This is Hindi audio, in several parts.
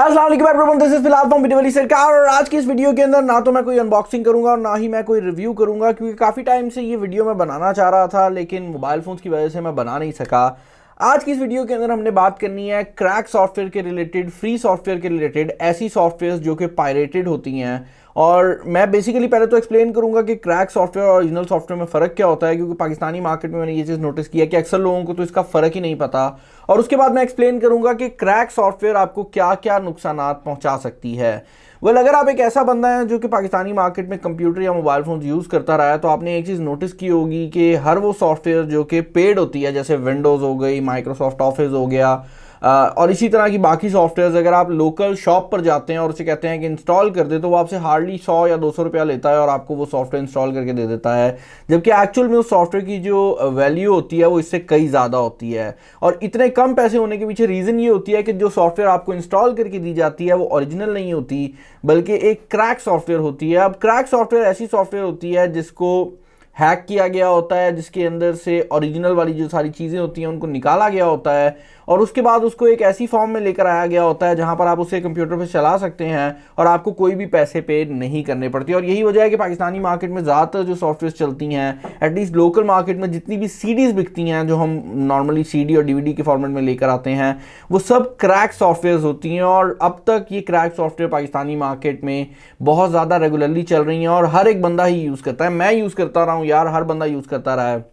अस्सलाम वालेकुम एवरीवन, दिस इज फिलहाल फ्रॉम वीडियो सरकार। और आज की इस वीडियो के अंदर ना तो मैं कोई अनबॉक्सिंग करूंगा और ना ही मैं कोई रिव्यू करूंगा, क्योंकि काफ़ी टाइम से ये वीडियो मैं बनाना चाह रहा था लेकिन मोबाइल फ़ोन्स की वजह से मैं बना नहीं सका। आज की इस वीडियो के अंदर हमने बात करनी है क्रैक सॉफ्टवेयर के रिलेटेड, फ्री सॉफ्टवेयर के रिलेटेड, ऐसी सॉफ्टवेयर जो कि पायरेटेड होती हैं। और मैं बेसिकली पहले तो एक्सप्लेन करूंगा कि क्रैक सॉफ्टवेयर और ओरिजिनल सॉफ्टवेयर में फ़र्क क्या होता है, क्योंकि पाकिस्तानी मार्केट में मैंने ये चीज़ नोटिस किया कि अक्सर लोगों को तो इसका फ़र्क ही नहीं पता। और उसके बाद मैं एक्सप्लेन करूंगा कि क्रैक सॉफ्टवेयर आपको क्या क्या नुकसान पहुंचा सकती है। अगर आप एक ऐसा बंदा है जो कि पाकिस्तानी मार्केट में कंप्यूटर या मोबाइल फ़ोन यूज़ करता रहा है, तो आपने एक चीज़ नोटिस की होगी कि हर वो सॉफ्टवेयर जो कि पेड होती है, जैसे विंडोज़ हो गई, माइक्रोसॉफ्ट ऑफिस हो गया, और इसी तरह की बाकी सॉफ्टवेयर, अगर आप लोकल शॉप पर जाते हैं और उसे कहते हैं कि इंस्टॉल कर दे, तो वो आपसे हार्डली 100 या 200 रुपया लेता है और आपको वो सॉफ्टवेयर इंस्टॉल करके दे देता है। जबकि एक्चुअल में उस सॉफ्टवेयर की जो वैल्यू होती है वो इससे कई ज़्यादा होती है। और इतने कम पैसे होने के पीछे रीज़न ये होती है कि जो सॉफ्टवेयर आपको इंस्टॉल करके दी जाती है वो ओरिजिनल नहीं होती, बल्कि एक क्रैक सॉफ्टवेयर होती है। अब क्रैक सॉफ्टवेयर ऐसी सॉफ्टवेयर होती है जिसको हैक किया गया होता है, जिसके अंदर से ओरिजिनल वाली जो सारी चीज़ें होती हैं उनको निकाला गया होता है और उसके बाद उसको एक ऐसी फॉर्म में लेकर आया गया होता है जहां पर आप उसे कंप्यूटर पर चला सकते हैं और आपको कोई भी पैसे पे नहीं करने पड़ते। और यही वजह है कि पाकिस्तानी मार्केट में ज़्यादातर जो सॉफ्टवेयर चलती हैं, एटलीस्ट लोकल मार्केट में जितनी भी सीडीज़ बिकती हैं, जो हम नॉर्मली सीडी और डीवीडी के फॉर्मेट में लेकर आते हैं, वो सब क्रैक सॉफ्टवेयर होती हैं। और अब तक ये क्रैक सॉफ्टवेयर पाकिस्तानी मार्केट में बहुत ज़्यादा रेगुलरली चल रही हैं और हर एक बंदा ही यूज़ करता है। मैं यूज़ करता रहा हूँ यार, हर बंदा यूज़ करता रहा है।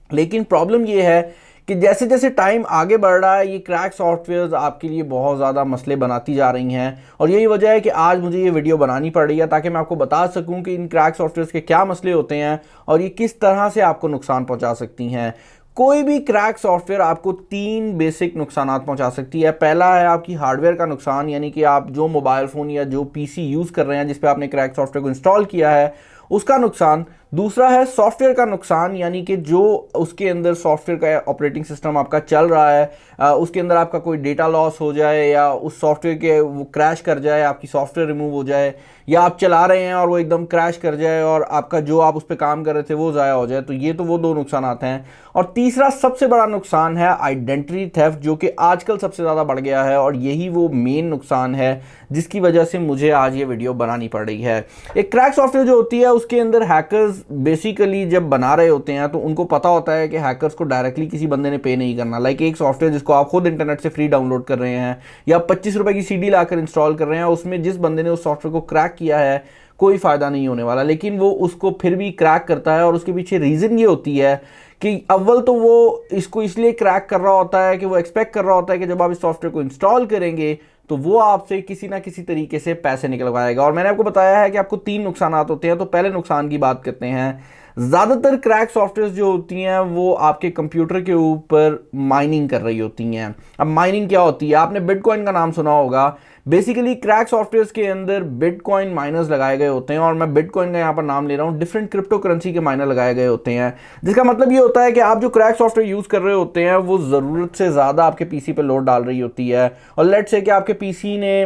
लेकिन प्रॉब्लम ये है कि जैसे जैसे टाइम आगे बढ़ रहा है, ये क्रैक सॉफ्टवेयर्स आपके लिए बहुत ज़्यादा मसले बनाती जा रही हैं। और यही वजह है कि आज मुझे ये वीडियो बनानी पड़ रही है, ताकि मैं आपको बता सकूं कि इन क्रैक सॉफ्टवेयर्स के क्या मसले होते हैं और ये किस तरह से आपको नुकसान पहुंचा सकती हैं। कोई भी क्रैक सॉफ्टवेयर आपको 3 बेसिक नुकसान पहुंचा सकती है। पहला है आपकी हार्डवेयर का नुकसान, यानी कि आप जो मोबाइल फ़ोन या जो पीसी यूज़ कर रहे हैं जिस पे आपने क्रैक सॉफ्टवेयर को इंस्टॉल किया है उसका नुकसान। दूसरा है सॉफ्टवेयर का नुकसान, यानी कि जो उसके अंदर सॉफ्टवेयर का ऑपरेटिंग सिस्टम आपका चल रहा है, उसके अंदर आपका कोई डेटा लॉस हो जाए या उस सॉफ्टवेयर के वो क्रैश कर जाए, आपकी सॉफ्टवेयर रिमूव हो जाए, या आप चला रहे हैं और वो एकदम क्रैश कर जाए और आपका जो आप उस पर काम कर रहे थे वो ज़ाया हो जाए। तो ये तो वो 2 नुकसान आते हैं। और तीसरा सबसे बड़ा नुकसान है आइडेंटिटी थेफ्ट, जो कि आजकल सबसे ज़्यादा बढ़ गया है और यही वो मेन नुकसान है जिसकी वजह से मुझे आज ये वीडियो बनानी पड़ रही है। एक क्रैक सॉफ्टवेयर जो होती है उसके अंदर हैकर्स बेसिकली जब बना रहे होते हैं तो उनको पता होता है कि हैकर्स को डायरेक्टली किसी बंदे ने पे नहीं करना। लाइक एक सॉफ्टवेयर जिसको आप खुद इंटरनेट से फ्री डाउनलोड कर रहे हैं या 25 रुपए की सीडी लाकर इंस्टॉल कर रहे हैं, उसमें जिस बंदे ने उस सॉफ्टवेयर को क्रैक किया है कोई फ़ायदा नहीं होने वाला, लेकिन वो उसको फिर भी क्रैक करता है। और उसके पीछे रीज़न ये होती है कि अव्वल तो वो इसको इसलिए क्रैक कर रहा होता है कि वो एक्सपेक्ट कर रहा होता है कि जब आप इस सॉफ्टवेयर को इंस्टॉल करेंगे तो वो आपसे किसी ना किसी तरीके से पैसे निकलवाएगा। और मैंने आपको बताया है कि आपको 3 नुकसान होते हैं। तो पहले नुकसान की बात करते हैं। ज़्यादातर क्रैक सॉफ्टवेयर जो होती हैं वो आपके कंप्यूटर के ऊपर माइनिंग कर रही होती हैं। अब माइनिंग क्या होती है? आपने बिटकॉइन का नाम सुना होगा। बेसिकली क्रैक सॉफ्टवेयर्स के अंदर बिटकॉइन माइनर्स लगाए गए होते हैं, और मैं बिटकॉइन का यहाँ पर नाम ले रहा हूँ, डिफरेंट क्रिप्टो करेंसी के माइनर लगाए गए होते हैं। जिसका मतलब ये होता है कि आप जो क्रैक सॉफ्टवेयर यूज़ कर रहे होते हैं वो ज़रूरत से ज़्यादा आपके पीसी पे लोड डाल रही होती है। और लेट्स से कि आपके पीसी ने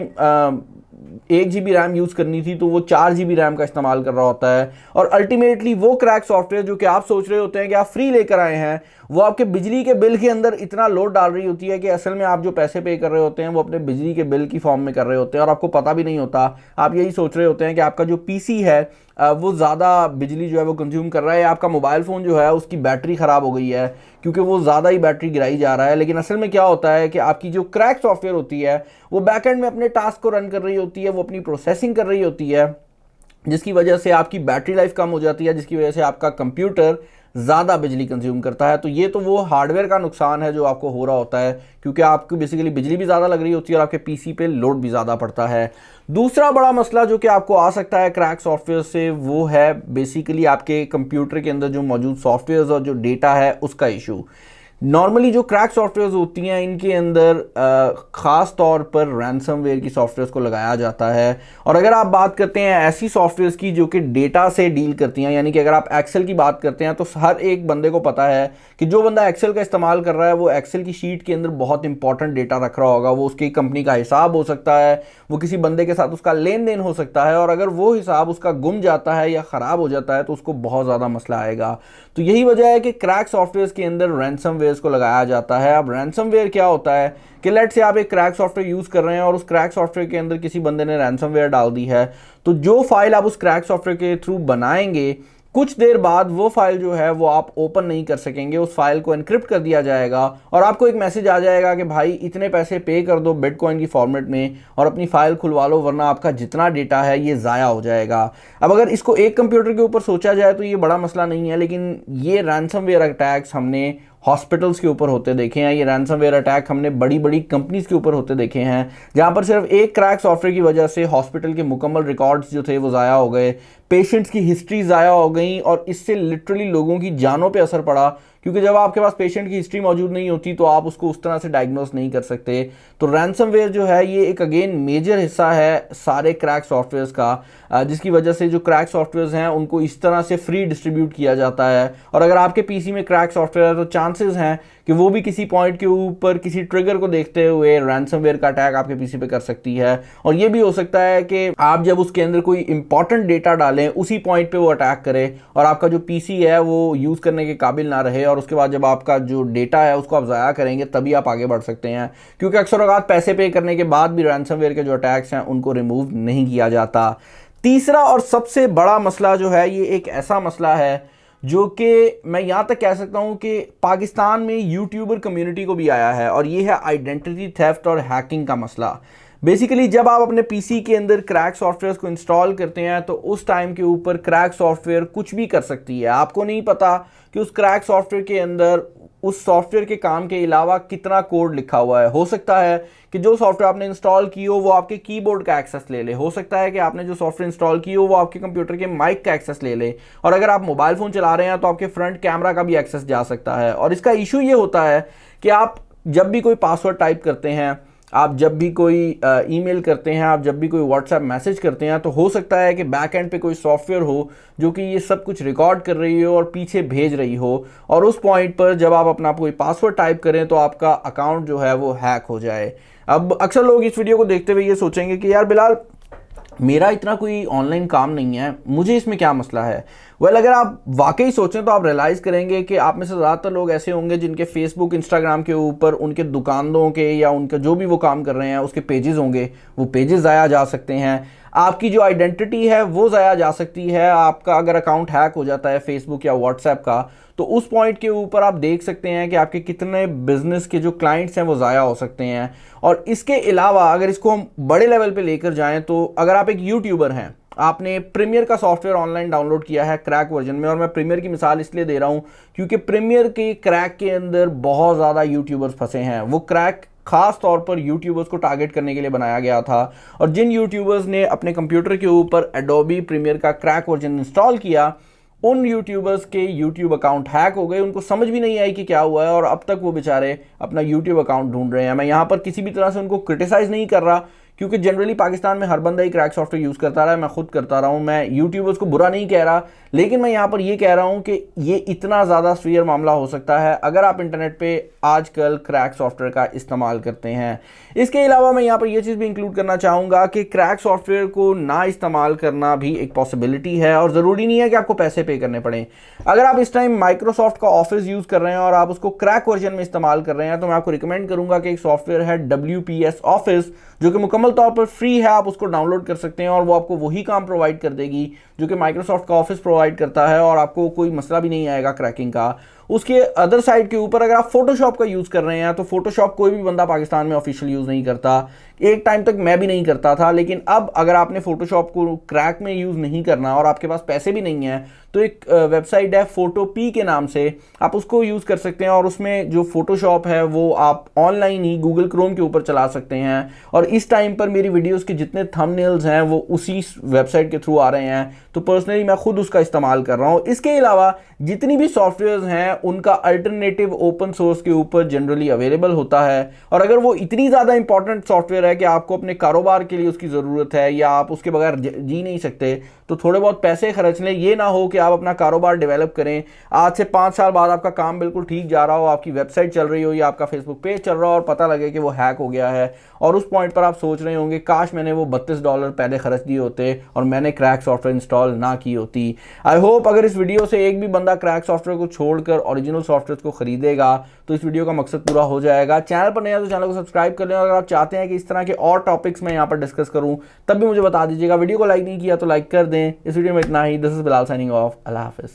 1 GB रैम यूज़ करनी थी तो वो 4 GB रैम का इस्तेमाल कर रहा होता है। और अल्टीमेटली वो क्रैक सॉफ्टवेयर जो कि आप सोच रहे होते हैं कि आप फ्री लेकर आए हैं, वो आपके बिजली के बिल के अंदर इतना लोड डाल रही होती है कि असल में आप जो पैसे पे कर रहे होते हैं वो अपने बिजली के बिल की फॉर्म में कर रहे होते हैं और आपको पता भी नहीं होता। आप यही सोच रहे होते हैं कि आपका जो पीसी है वो ज़्यादा बिजली जो है वो कंज्यूम कर रहा है, आपका मोबाइल फ़ोन जो है उसकी बैटरी ख़राब हो गई है क्योंकि वो ज़्यादा ही बैटरी गिराई जा रहा है। लेकिन असल में क्या होता है कि आपकी जो क्रैक सॉफ्टवेयर होती है वो बैकएंड में अपने टास्क को रन कर रही होती है, वो अपनी प्रोसेसिंग कर रही होती है, जिसकी वजह से आपकी बैटरी लाइफ कम हो जाती है, जिसकी वजह से आपका कंप्यूटर ज़्यादा बिजली कंज्यूम करता है। तो ये तो वो हार्डवेयर का नुकसान है जो आपको हो रहा होता है, क्योंकि आपको बेसिकली बिजली भी ज़्यादा लग रही होती है और आपके पीसी पे लोड भी ज़्यादा पड़ता है। दूसरा बड़ा मसला जो कि आपको आ सकता है क्रैक सॉफ्टवेयर से, वो है बेसिकली आपके कंप्यूटर के अंदर जो मौजूद सॉफ्टवेयर और जो डेटा है उसका इशू। नॉर्मली जो क्रैक सॉफ्टवेयर्स होती हैं इनके अंदर ख़ास तौर पर रैंसमवेयर की सॉफ्टवेयर्स को लगाया जाता है। और अगर आप बात करते हैं ऐसी सॉफ्टवेयर्स की जो कि डेटा से डील करती हैं, यानी कि अगर आप एक्सेल की बात करते हैं तो हर एक बंदे को पता है कि जो बंदा एक्सेल का इस्तेमाल कर रहा है वो एक्सेल की शीट के अंदर बहुत इंपॉर्टेंट डेटा रख रहा होगा। वो उसकी कंपनी का हिसाब हो सकता है, वो किसी बंदे के साथ उसका लेन देन हो सकता है, और अगर वो हिसाब उसका गुम जाता है या ख़राब हो जाता है तो उसको बहुत ज़्यादा मसला आएगा। तो यही वजह है कि क्रैक सॉफ्टवेयर्स के अंदर रैंसमवेयर रैंसमवेयर को लगाया जाता है। अब रैंसमवेयर क्या होता है कि लेट से आप एक क्रैक सॉफ्टवेयर यूज़ कर रहे हैं और उस क्रैक सॉफ्टवेयर के अंदर किसी बंदे ने रैंसमवेयर डाल दी है, तो जो फाइल आप उस क्रैक सॉफ्टवेयर के थ्रू बनाएंगे, कुछ देर बाद वो फाइल जो है वो आप ओपन नहीं कर सकेंगे। उस फाइल को एनक्रिप्ट कर दिया जाएगा और आपको एक मैसेज आ जाएगा कि भाई इतने पैसे पे कर दो बिटकॉइन की फॉर्मेट में और अपनी फाइल खुलवा लो, वरना आपका जितना डेटा है ये ज़ाया हो जाएगा। अब अगर इसको एक कंप्यूटर के ऊपर सोचा जाए तो ये बड़ा मसला नहीं है, लेकिन ये रैंसमवेयर अटैक्स हमने हॉस्पिटल्स के ऊपर होते देखे हैं, ये रैंसमवेयर अटैक हमने बड़ी बड़ी कंपनीज के ऊपर होते देखे हैं, जहां पर सिर्फ एक क्रैक सॉफ्टवेयर की वजह से हॉस्पिटल के मुकम्मल रिकॉर्ड्स जो थे वो ज़ाया हो गए, पेशेंट्स की हिस्ट्री ज़ाया हो गई और इससे लिटरली लोगों की जानों पे असर पड़ा। क्योंकि जब आपके पास पेशेंट की हिस्ट्री मौजूद नहीं होती तो आप उसको उस तरह से डायग्नोस नहीं कर सकते। तो रैंसमवेयर जो है ये एक अगेन मेजर हिस्सा है सारे क्रैक सॉफ्टवेयर्स का, जिसकी वजह से जो क्रैक सॉफ्टवेयर्स हैं उनको इस तरह से फ्री डिस्ट्रीब्यूट किया जाता है। और अगर आपके पीसी में क्रैक सॉफ्टवेयर है तो चांसेस हैं कि वो भी किसी पॉइंट के ऊपर किसी ट्रिगर को देखते हुए रैंसमवेयर का अटैक आपके पीसी पे कर सकती है। और ये भी हो सकता है कि आप जब उसके अंदर कोई इंपॉर्टेंट डेटा डालें उसी पॉइंट पे वो अटैक करे और आपका जो पीसी है वो यूज़ करने के काबिल ना रहे, और उसके बाद जब आपका जो डेटा है उसको आप ज़ाया करेंगे तभी आप आगे बढ़ सकते हैं। क्योंकि अक्सर औक़ात पैसे पे करने के बाद भी रैंसमवेयर के जो अटैक्स हैं उनको रिमूव नहीं किया जाता। तीसरा और सबसे बड़ा मसला जो है ये एक ऐसा मसला है जो कि मैं यहाँ तक कह सकता हूँ कि पाकिस्तान में यूट्यूबर कम्युनिटी को भी आया है, और ये है आइडेंटिटी थेफ्ट और हैकिंग का मसला। बेसिकली जब आप अपने पीसी के अंदर क्रैक सॉफ्टवेयर को इंस्टॉल करते हैं तो उस टाइम के ऊपर क्रैक सॉफ्टवेयर कुछ भी कर सकती है। आपको नहीं पता कि उस क्रैक सॉफ्टवेयर के अंदर उस सॉफ्टवेयर के काम के अलावा कितना कोड लिखा हुआ है। हो सकता है कि जो सॉफ्टवेयर आपने इंस्टॉल की हो वो आपके कीबोर्ड का एक्सेस ले ले, हो सकता है कि आपने जो सॉफ्टवेयर इंस्टॉल की हो वो आपके कंप्यूटर के माइक का एक्सेस ले ले, और अगर आप मोबाइल फ़ोन चला रहे हैं तो आपके फ्रंट कैमरा का भी एक्सेस जा सकता है। और इसका इशू ये होता है कि आप जब भी कोई पासवर्ड टाइप करते हैं, आप जब भी कोई ईमेल करते हैं, आप जब भी कोई व्हाट्सएप मैसेज करते हैं, तो हो सकता है कि बैक एंड पे कोई सॉफ्टवेयर हो जो कि ये सब कुछ रिकॉर्ड कर रही हो और पीछे भेज रही हो, और उस पॉइंट पर जब आप अपना कोई पासवर्ड टाइप करें तो आपका अकाउंट जो है वो हैक हो जाए। अब अक्सर लोग इस वीडियो को देखते हुए ये सोचेंगे कि यार बिलाल, मेरा इतना कोई ऑनलाइन काम नहीं है, मुझे इसमें क्या मसला है। अगर आप वाकई सोचें तो आप रियलाइज़ करेंगे कि आप में से ज़्यादातर लोग ऐसे होंगे जिनके फेसबुक इंस्टाग्राम के ऊपर उनके दुकानों के या उनका जो भी वो काम कर रहे हैं उसके पेजेस होंगे, वो पेजेस ज़ाया जा सकते हैं, आपकी जो आइडेंटिटी है वो ज़ाया जा सकती है। आपका अगर अकाउंट हैक हो जाता है फेसबुक या व्हाट्सएप का, तो उस पॉइंट के ऊपर आप देख सकते हैं कि आपके कितने बिजनेस के जो क्लाइंट्स हैं वो ज़ाया हो सकते हैं। और इसके अलावा अगर इसको हम बड़े लेवल पे लेकर जाएं तो अगर आप एक यूट्यूबर हैं, आपने प्रीमियर का सॉफ्टवेयर ऑनलाइन डाउनलोड किया है क्रैक वर्जन में, और मैं प्रीमियर की मिसाल इसलिए दे रहा हूं क्योंकि प्रीमियर के क्रैक के अंदर बहुत ज़्यादा यूट्यूबर्स फंसे हैं। वो क्रैक खास तौर पर यूट्यूबर्स को टारगेट करने के लिए बनाया गया था, और जिन यूट्यूबर्स ने अपने कंप्यूटर के ऊपर एडोबी प्रीमियर का क्रैक वर्जन इंस्टॉल किया, उन यूट्यूबर्स के यूट्यूब अकाउंट हैक हो गए, उनको समझ भी नहीं आई कि क्या हुआ है, और अब तक वो बेचारे अपना यूट्यूब अकाउंट ढूंढ रहे हैं। मैं यहाँ पर किसी भी तरह से उनको क्रिटिसाइज़ नहीं कर रहा, क्योंकि जनरली पाकिस्तान में हर बंदा ही क्रैक सॉफ्टवेयर यूज़ करता रहा है, मैं खुद करता रहा हूँ, मैं यूट्यूबर्स को बुरा नहीं कह रहा, लेकिन मैं यहाँ पर ये कह रहा हूँ कि ये इतना ज़्यादा सीवियर मामला हो सकता है अगर आप इंटरनेट पे आजकल क्रैक सॉफ्टवेयर का इस्तेमाल करते हैं। इसके अलावा मैं यहाँ पर ये चीज़ भी इंक्लूड करना चाहूँगा कि क्रैक सॉफ्टवेयर को ना इस्तेमाल करना भी एक पॉसिबिलिटी है, और ज़रूरी नहीं है कि आपको पैसे पे करने पड़े। अगर आप इस टाइम माइक्रोसॉफ्ट का ऑफिस यूज़ कर रहे हैं और आप उसको क्रैक वर्जन में इस्तेमाल कर रहे हैं, तो मैं आपको रिकमेंड करूँगा कि एक सॉफ्टवेयर है WPS ऑफिस, जो कि मुकम्मल तौर पर फ्री है, आप उसको डाउनलोड कर सकते हैं और वो आपको वही काम प्रोवाइड कर देगी जो कि माइक्रोसॉफ्ट का ऑफिस प्रोवाइड करता है, और आपको कोई मसला भी नहीं आएगा क्रैकिंग का। उसके अदर साइड के ऊपर अगर आप फोटोशॉप का यूज़ कर रहे हैं, तो फोटोशॉप कोई भी बंदा पाकिस्तान में ऑफिशियल यूज़ नहीं करता, एक टाइम तक मैं भी नहीं करता था, लेकिन अब अगर आपने फोटोशॉप को क्रैक में यूज़ नहीं करना और आपके पास पैसे भी नहीं हैं, तो एक वेबसाइट है फोटोपी के नाम से, आप उसको यूज़ कर सकते हैं, और उसमें जो फोटोशॉप है वो आप ऑनलाइन ही गूगल क्रोम के ऊपर चला सकते हैं। और इस टाइम पर मेरी वीडियोस के जितने थंबनेल्स हैं वो उसी वेबसाइट के थ्रू आ रहे हैं, तो पर्सनली मैं खुद उसका इस्तेमाल कर रहा हूँ। इसके अलावा जितनी भी सॉफ्टवेयर्स हैं उनका अल्टरनेटिव ओपन सोर्स के ऊपर जनरली अवेलेबल होता है, और अगर वो इतनी ज़्यादा इंपॉर्टेंट सॉफ्टवेयर है कि आपको अपने कारोबार के लिए उसकी ज़रूरत है या आप उसके बगैर जी नहीं सकते, तो थोड़े बहुत पैसे खर्च लें। ये ना हो कि आप अपना कारोबार डेवलप करें, आज से 5 साल बाद आपका काम बिल्कुल ठीक जा रहा हो, आपकी वेबसाइट चल रही हो या आपका फेसबुक पेज चल रहा हो, और पता लगे कि वो हैक हो गया है, और उस पॉइंट पर आप सोच रहे होंगे काश मैंने वो $32 पहले खर्च दिए होते और मैंने क्रैक सॉफ्टवेयर इंस्टॉल इंस्टॉल ना की होती। आई होप अगर इस वीडियो से एक भी बंदा क्रैक सॉफ्टवेयर को छोड़कर ओरिजिनल सॉफ्टवेयर को खरीदेगा तो इस वीडियो का मकसद पूरा हो जाएगा। चैनल पर नया तो चैनल को सब्सक्राइब कर लें, और अगर आप चाहते हैं कि इस तरह के और टॉपिक्स मैं यहाँ पर डिस्कस करूँ तब भी मुझे बता दीजिएगा। वीडियो को लाइक नहीं किया तो लाइक कर दें। इस वीडियो में इतना ही। This is Bilal signing off. Allah हाफिज़।